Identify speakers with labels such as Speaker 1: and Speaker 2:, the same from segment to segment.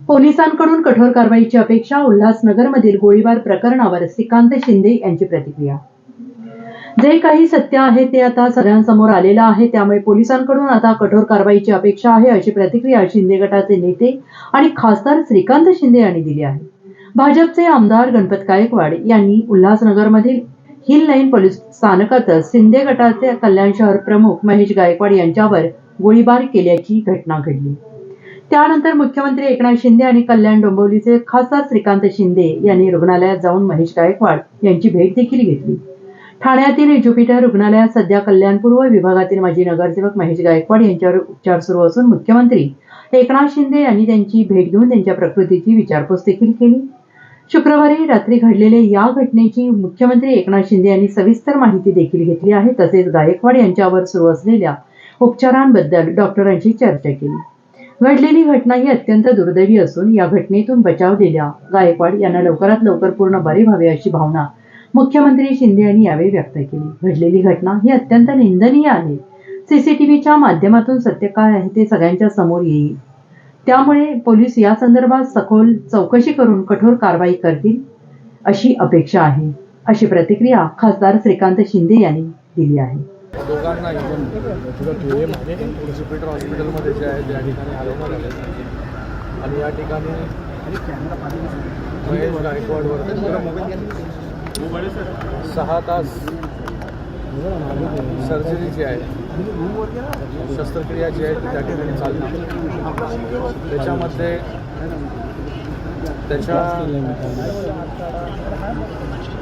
Speaker 1: पोलिसांकडून कठोर कारवाईची अपेक्षा. उल्हासनगरमधील गोळीबार प्रकरणावर श्रीकांत शिंदे यांची प्रतिक्रिया. जे काही सत्य आहे ते आता सगळ्यांसमोर आलेलं आहे, त्यामुळे पोलिसांकडून आता कठोर कारवाईची अपेक्षा आहे, अशी प्रतिक्रिया शिंदे गटाचे नेते आणि खासदार श्रीकांत शिंदे यांनी दिली आहे. भाजपचे आमदार गणपत गायकवाड यांनी उल्हासनगरमधील हिल लाईन पोलीस स्थानकातच शिंदे गटाचे कल्याण शहर प्रमुख महेश गायकवाड यांच्यावर गोळीबार केल्याची घटना घडली. त्यानंतर मुख्यमंत्री एकनाथ शिंदे आणि कल्याण डोंबिवलीचे खासदार श्रीकांत शिंदे यांनी रुग्णालयात जाऊन महेश गायकवाड यांची भेट देखील घेतली. ठाण्यातील ज्युपिटर रुग्णालयात सध्या कल्याण पूर्व विभागातील माजी नगरसेवक महेश गायकवाड यांच्यावर उपचार सुरू असून मुख्यमंत्री एकनाथ शिंदे यांनी त्यांची भेट घेऊन त्यांच्या प्रकृतीची विचारपूस देखील केली. शुक्रवारी रात्री घडलेल्या या घटनेची मुख्यमंत्री एकनाथ शिंदे यांनी सविस्तर माहिती देखील घेतली आहे. तसेच गायकवाड यांच्यावर सुरू असलेल्या उपचारांबद्दल डॉक्टरांशी चर्चा केली. घडलेली घटना ही अत्यंत दुर्दैवी असून या घटनेतून बचावलेल्या गायकवाड यांना लवकरात लवकर पूर्ण बरे व्हावे अशी भावना मुख्यमंत्री शिंदे यांनी यावेळी व्यक्त केली. घडलेली घटना ही अत्यंत निंदनीय आहे. सीसीटीव्हीच्या माध्यमातून सत्य काय आहे ते सगळ्यांच्या समोर येईल. त्यामुळे पोलीस या संदर्भात सखोल चौकशी करून कठोर कारवाई करतील अशी अपेक्षा आहे, अशी प्रतिक्रिया खासदार श्रीकांत शिंदे यांनी दिली आहे.
Speaker 2: दोघांना ज्युपिटर हॉस्पिटलमध्ये जे आहे त्या ठिकाणी हलवण्यात आले आणि या ठिकाणी महेश गायकवाडवर 6 तास सर्जरी जी आहे, शस्त्रक्रिया जी आहे ती त्या ठिकाणी चालली. त्याच्यामध्ये त्याच्या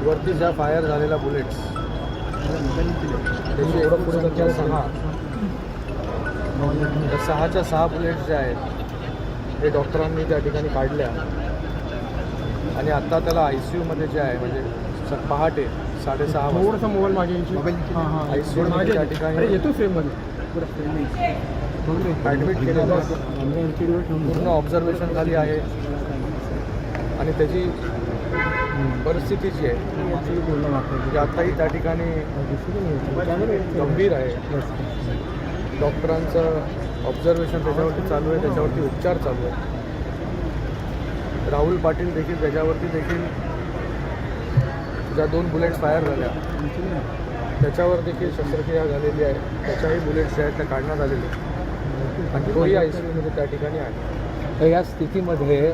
Speaker 2: वरती ज्या फायर झालेल्या बुलेट्स त्याची एकूण संख्या 6. त्या 6च्या 6 बुलेट्स ज्या आहेत हे डॉक्टरांनी त्या ठिकाणी काढल्या आणि आत्ता त्याला ICUमध्ये जे आहे म्हणजे पहाटे 6:30 ICU त्या ठिकाणी ॲडमिट केलेलं पूर्ण ऑब्झर्वेशन खाली आहे आणि त्याची परिस्थिती जी आहे ती आत्ताही त्या ठिकाणी गंभीर आहे. डॉक्टरांचं ऑब्झर्वेशन त्याच्यावरती चालू आहे, त्याच्यावरती उपचार चालू आहे. राहुल पाटील देखील त्याच्यावरती देखील ज्या 2 बुलेट्स फायर झाल्या त्याच्यावर देखील शस्त्रक्रिया झालेली आहे. त्याच्याही बुलेट्स ज्या आहेत त्या काढण्यात आलेले आणि तोही ICUमध्ये त्या ठिकाणी आहे.
Speaker 3: या स्थितीमध्ये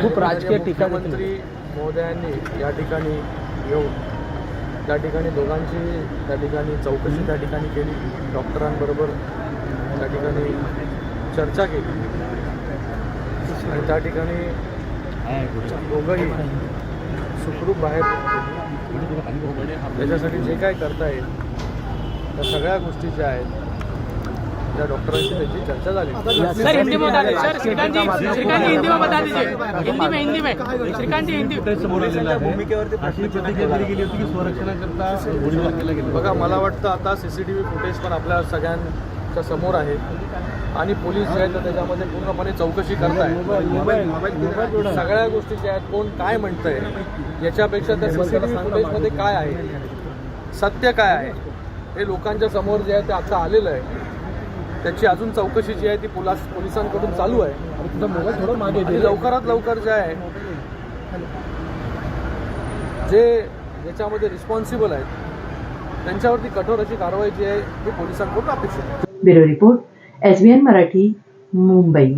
Speaker 3: खूप राजकीय टीका
Speaker 2: मंत्री महोदयांनी या ठिकाणी येऊन त्या ठिकाणी दोघांची त्या ठिकाणी चौकशी त्या ठिकाणी केली. डॉक्टरांबरोबर त्या ठिकाणी चर्चा केली आणि त्या ठिकाणी दोघंही सुखरूप बाहेर त्याच्यासाठी जे काय करता येईल त्या सगळ्या गोष्टी ज्या आहेत त्या डॉक्टरांशी त्याची चर्चा झाली.
Speaker 4: सर हिंदी में बता दीजिए. सर श्रीकांत जी हिंदी में बता दीजिए. हिंदी में श्रीकांत जी हिंदी.
Speaker 2: भूमिकेवरती प्रतिक्रिया दिली होती की संरक्षणाकरता गोळीबार केला गेला. बघा, मला वाटतं आता CCTV फुटेज पण आपल्या सगळ्यांच्या समोर आहे आणि पोलीस जे आहेत त्याच्यामध्ये पूर्णपणे चौकशी करताय. सगळ्या गोष्टी ज्या आहेत कोण काय म्हणतंय याच्यापेक्षा त्या CCTV फुटेजमध्ये काय आहे, सत्य काय आहे हे लोकांच्या समोर जे आहे ते आता आलेलं आहे. त्याची अजून चौकशी जी आहे ती पोलिसांकडून चालू आहे आणि लवकरात लवकर जे आहे जे याच्यामध्ये रिस्पॉन्सिबल आहेत त्यांच्यावरती कठोर अशी कारवाई जी आहे ती पोलिसांकडून अपेक्षित आहे.
Speaker 1: Bureau report SBN Marathi, Mumbai.